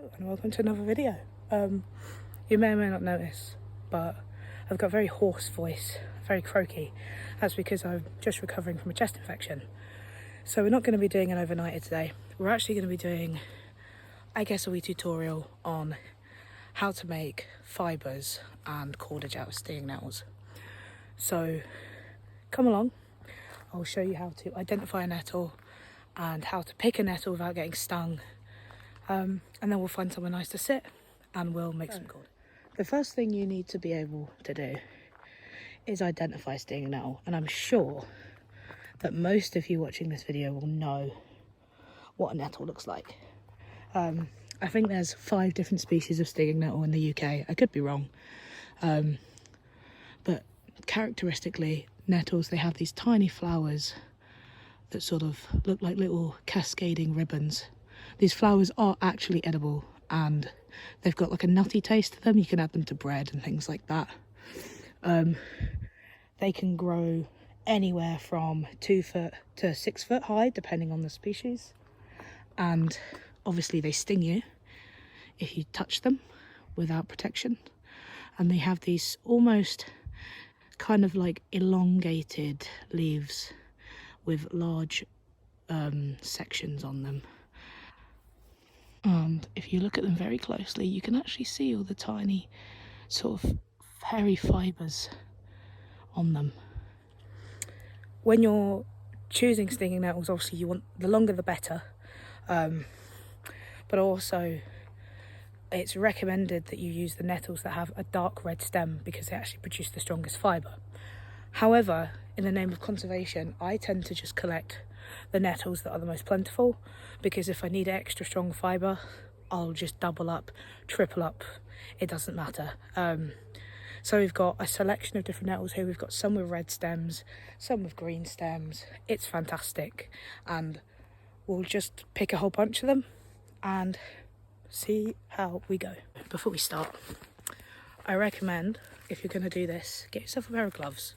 And welcome to another video. You may or may not notice, but I've got a very hoarse voice, very croaky. That's because I'm just recovering from a chest infection. So we're not going to be doing an overnighter today. We're actually going to be doing, I guess, a wee tutorial on how to make fibres and cordage out of stinging nettles. So come along, I'll show you how to identify a nettle and how to pick a nettle without getting stung. And then we'll find somewhere nice to sit and we'll make some cord. The first thing you need to be able to do is identify a stinging nettle, and I'm sure that most of you watching this video will know what a nettle looks like. I think there's 5 different species of stinging nettle in the UK. I could be wrong, but characteristically nettles, they have these tiny flowers that sort of look like little cascading ribbons. These flowers are actually edible and they've got like a nutty taste to them. You can add them to bread and things like that. They can grow anywhere from 2 foot to 6 foot high depending on the species, and obviously they sting you if you touch them without protection. And they have these almost kind of like elongated leaves with large sections on them. And if you look at them very closely, you can actually see all the tiny sort of hairy fibres on them. When you're choosing stinging nettles, obviously you want the longer the better, but also it's recommended that you use the nettles that have a dark red stem because they actually produce the strongest fibre. However, in the name of conservation, I tend to just collect the nettles that are the most plentiful, because if I need extra strong fibre, I'll just double up, triple up, it doesn't matter. So we've got a selection of different nettles here. We've got some with red stems, some with green stems. It's fantastic, and we'll just pick a whole bunch of them and see how we go. Before we start, I recommend, if you're going to do this, get yourself a pair of gloves.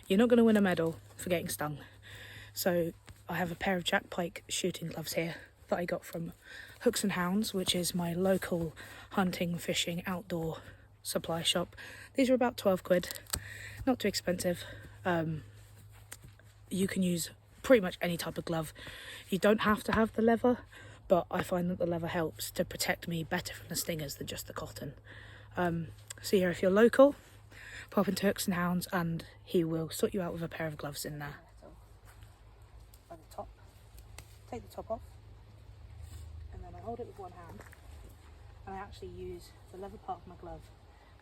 You're not going to win a medal for getting stung. So I have a pair of Jack Pike shooting gloves here that I got from Hooks and Hounds, which is my local hunting, fishing, outdoor supply shop. These are about 12 quid, not too expensive. You can use pretty much any type of glove. You don't have to have the leather, but I find that the leather helps to protect me better from the stingers than just the cotton. So yeah, if you're local, pop into Hooks and Hounds and he will sort you out with a pair of gloves in there. By the top, take the top off, and then I hold it with one hand, and I actually use the leather part of my glove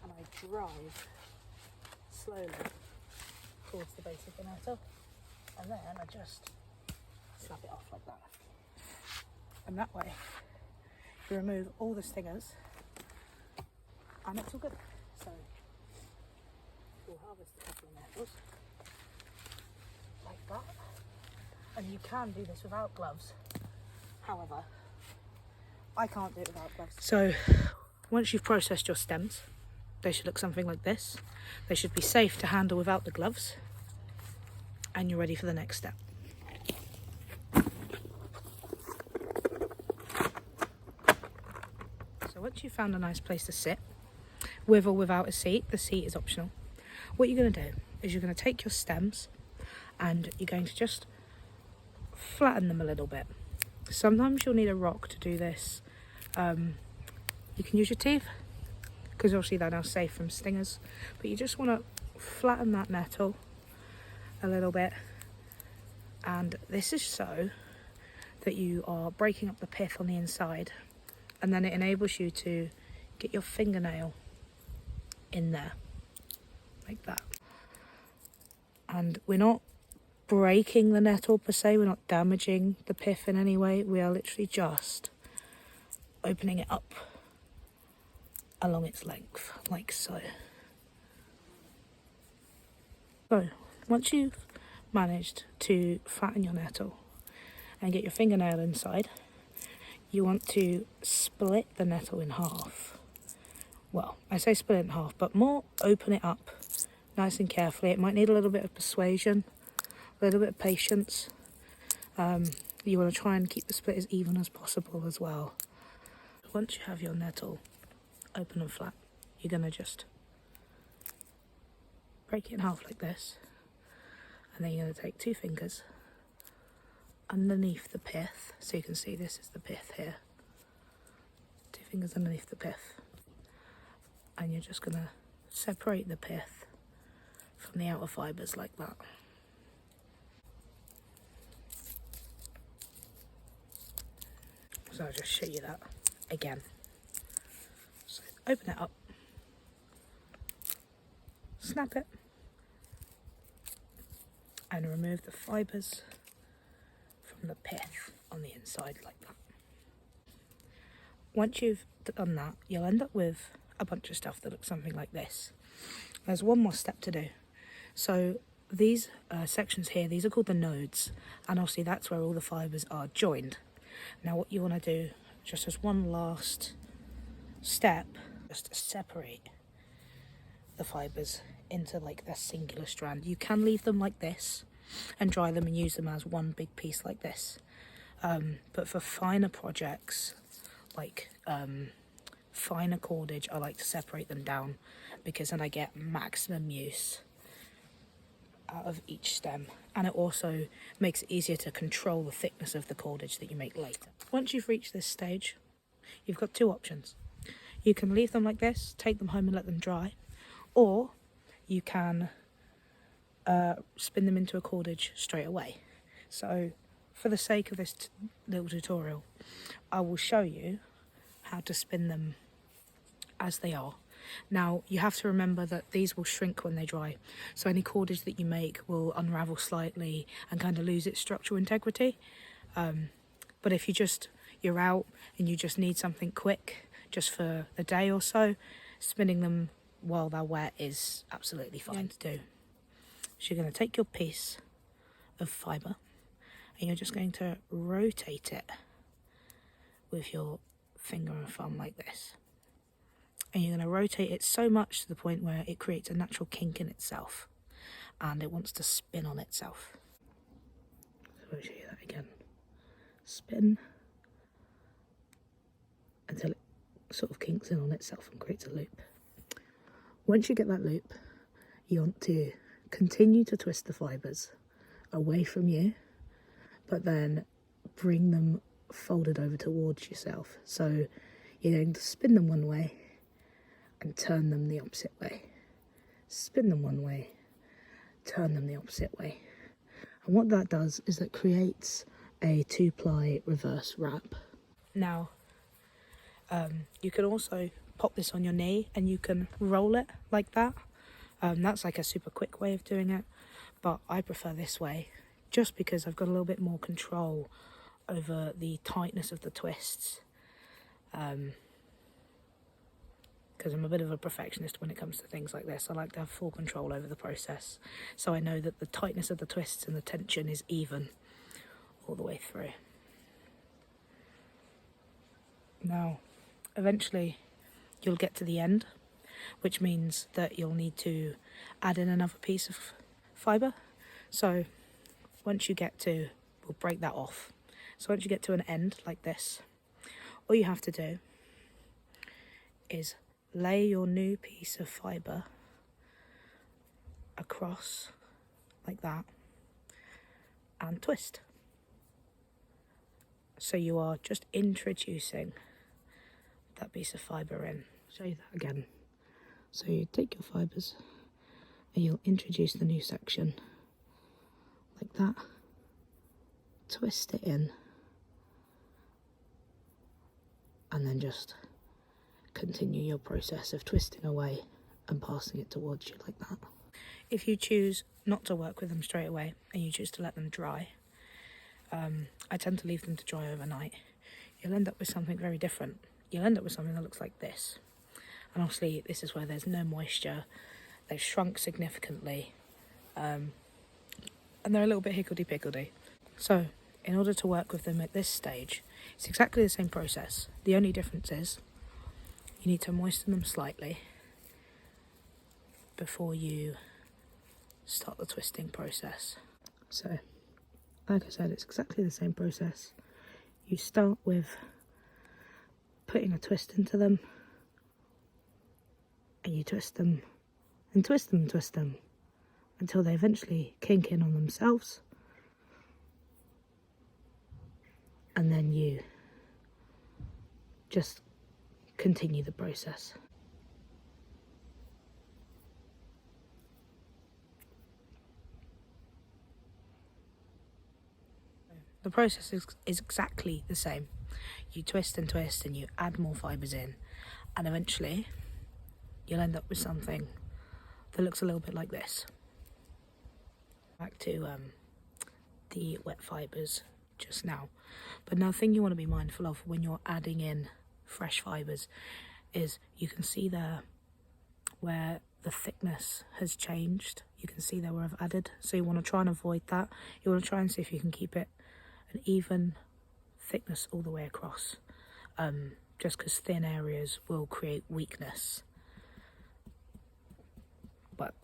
and I drive slowly towards the base of the nettle, and then I just slap it off like that. And that way you remove all the stingers and it's all good. So we'll harvest a couple of nettles like that, and you can do this without gloves. However, I can't do it without gloves. So once you've processed your stems, they should look something like this. They should be safe to handle without the gloves, and you're ready for the next step. So once you've found a nice place to sit, with or without a seat, the seat is optional. What you're going to do is you're going to take your stems and you're going to just flatten them a little bit. Sometimes you'll need a rock to do this. You can use your teeth, because obviously they're now safe from stingers, but you just want to flatten that nettle a little bit, and this is so that you are breaking up the pith on the inside, and then it enables you to get your fingernail in there like that. And we're not breaking the nettle per se, we're not damaging the pith in any way, we are literally just opening it up along its length, like so. So once you've managed to flatten your nettle and get your fingernail inside, you want to split the nettle in half. Well, I say split it in half, but more open it up nice and carefully. It might need a little bit of persuasion, a little bit of patience. You want to try and keep the split as even as possible as well. Once you have your nettle open and flat, you're going to just break it in half like this, and then you're going to take 2 fingers underneath the pith, so you can see this is the pith here. 2 fingers underneath the pith, and you're just going to separate the pith from the outer fibres like that. So I'll just show you that again. So open it up, snap it, and remove the fibres from the pith on the inside like that. Once you've done that, you'll end up with a bunch of stuff that looks something like this. There's one more step to do. So these sections here, these are called the nodes, and obviously that's where all the fibres are joined. Now what you want to do, just as one last step, just separate the fibres into like this singular strand. You can leave them like this and dry them and use them as one big piece like this, but for finer projects like finer cordage, I like to separate them down, because then I get maximum use out of each stem, and it also makes it easier to control the thickness of the cordage that you make later. Once you've reached this stage, you've got 2 options. You can leave them like this, take them home and let them dry, or you can spin them into a cordage straight away. So for the sake of this little tutorial, I will show you how to spin them as they are. Now you have to remember that these will shrink when they dry, so any cordage that you make will unravel slightly and kind of lose its structural integrity. But if you're out and you just need something quick just for a day or so, spinning them while they're wet is absolutely fine to do. So you're going to take your piece of fibre and you're just going to rotate it with your finger and thumb like this. And you're going to rotate it so much to the point where it creates a natural kink in itself and it wants to spin on itself. So I'll show you that again. Spin until it sort of kinks in on itself and creates a loop. Once you get that loop, you want to continue to twist the fibres away from you, but then bring them folded over towards yourself. So you're going to spin them one way and turn them the opposite way. Spin them one way, turn them the opposite way. And what that does is it creates a 2-ply reverse wrap. Now, you can also pop this on your knee and you can roll it like that. That's like a super quick way of doing it, but I prefer this way just because I've got a little bit more control over the tightness of the twists, because I'm a bit of a perfectionist when it comes to things like this. I like to have full control over the process, so I know that the tightness of the twists and the tension is even all the way through. Now, eventually you'll get to the end, which means that you'll need to add in another piece of fibre. So once you get to, we'll break that off. So once you get to an end like this, all you have to do is lay your new piece of fibre across like that and twist. So you are just introducing that piece of fibre in. I'll show you that again. So you take your fibres and you'll introduce the new section like that, twist it in, and then just continue your process of twisting away and passing it towards you like that. If you choose not to work with them straight away and you choose to let them dry, I tend to leave them to dry overnight. You'll end up with something very different. You'll end up with something that looks like this. And obviously this is where there's no moisture, they've shrunk significantly, and they're a little bit higgledy-piggledy. So in order to work with them at this stage, it's exactly the same process. The only difference is you need to moisten them slightly before you start the twisting process. So, like I said, it's exactly the same process. You start with putting a twist into them, and you twist them and twist them and twist them until they eventually kink in on themselves, and then you just continue the process. The process is exactly the same. You twist and twist and you add more fibres in, and eventually you'll end up with something that looks a little bit like this. Back to the wet fibres just now. But another thing you want to be mindful of when you're adding in fresh fibres is you can see there where the thickness has changed. You can see there where I've added, so you want to try and avoid that. You want to try and see if you can keep it an even thickness all the way across, just because thin areas will create weakness, but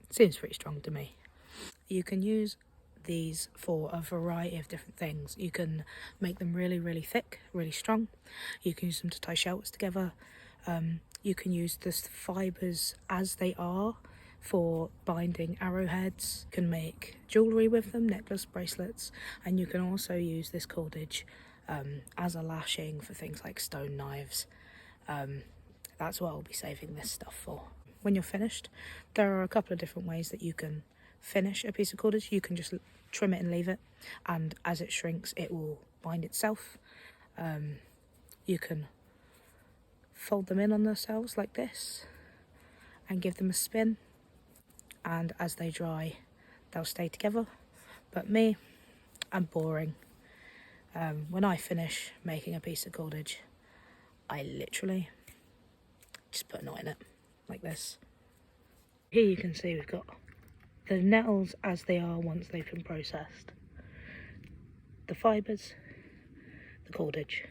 it seems pretty strong to me. You can use these for a variety of different things. You can make them really, really thick, really strong. You can use them to tie shelters together. You can use the fibres as they are for binding arrowheads. You can make jewellery with them, necklace, bracelets, and you can also use this cordage as a lashing for things like stone knives. That's what I'll be saving this stuff for. When you're finished, there are a couple of different ways that you can finish a piece of cordage. You can just trim it and leave it, and as it shrinks it will bind itself. You can fold them in on themselves like this and give them a spin, and as they dry they'll stay together. But me, I'm boring. When I finish making a piece of cordage, I literally just put a knot in it like this. Here you can see we've got the nettles as they are once they've been processed, the fibres, the cordage,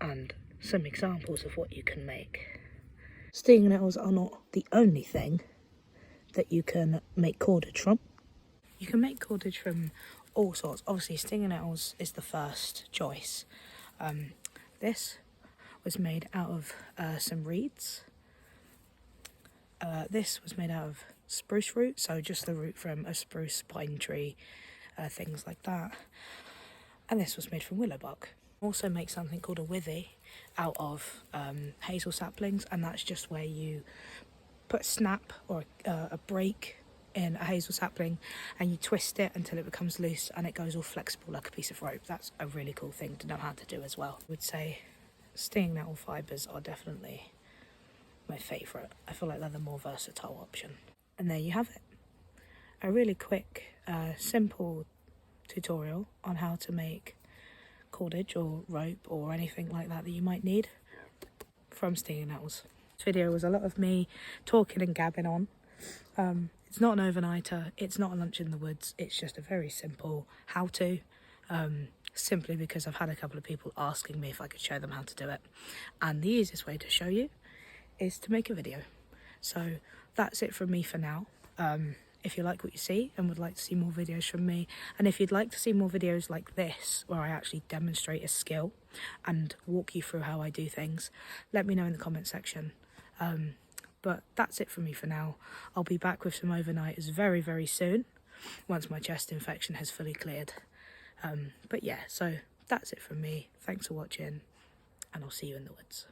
and some examples of what you can make. Stinging nettles are not the only thing that you can make cordage from. You can make cordage from all sorts. Obviously stinging nettles is the first choice. This was made out of some reeds. This was made out of spruce root, so just the root from a spruce pine tree, things like that. And this was made from willow bark. Also make something called a withy out of hazel saplings, and that's just where you put a snap or a break in a hazel sapling and you twist it until it becomes loose and it goes all flexible like a piece of rope. That's a really cool thing to know how to do as well. I would say stinging nettle fibres are definitely my favourite. I feel like they're the more versatile option. And there you have it. A really quick, simple tutorial on how to make cordage or rope or anything like that you might need from stinging nettles. This video was a lot of me talking and gabbing on. It's not an overnighter, it's not a lunch in the woods, it's just a very simple how-to, simply because I've had a couple of people asking me if I could show them how to do it, and the easiest way to show you is to make a video. So that's it from me for now. If you like what you see and would like to see more videos from me, and if you'd like to see more videos like this where I actually demonstrate a skill and walk you through how I do things, let me know in the comment section. But that's it from me for now. I'll be back with some overnighters very, very soon once my chest infection has fully cleared. But yeah, so that's it from me. Thanks for watching, and I'll see you in the woods.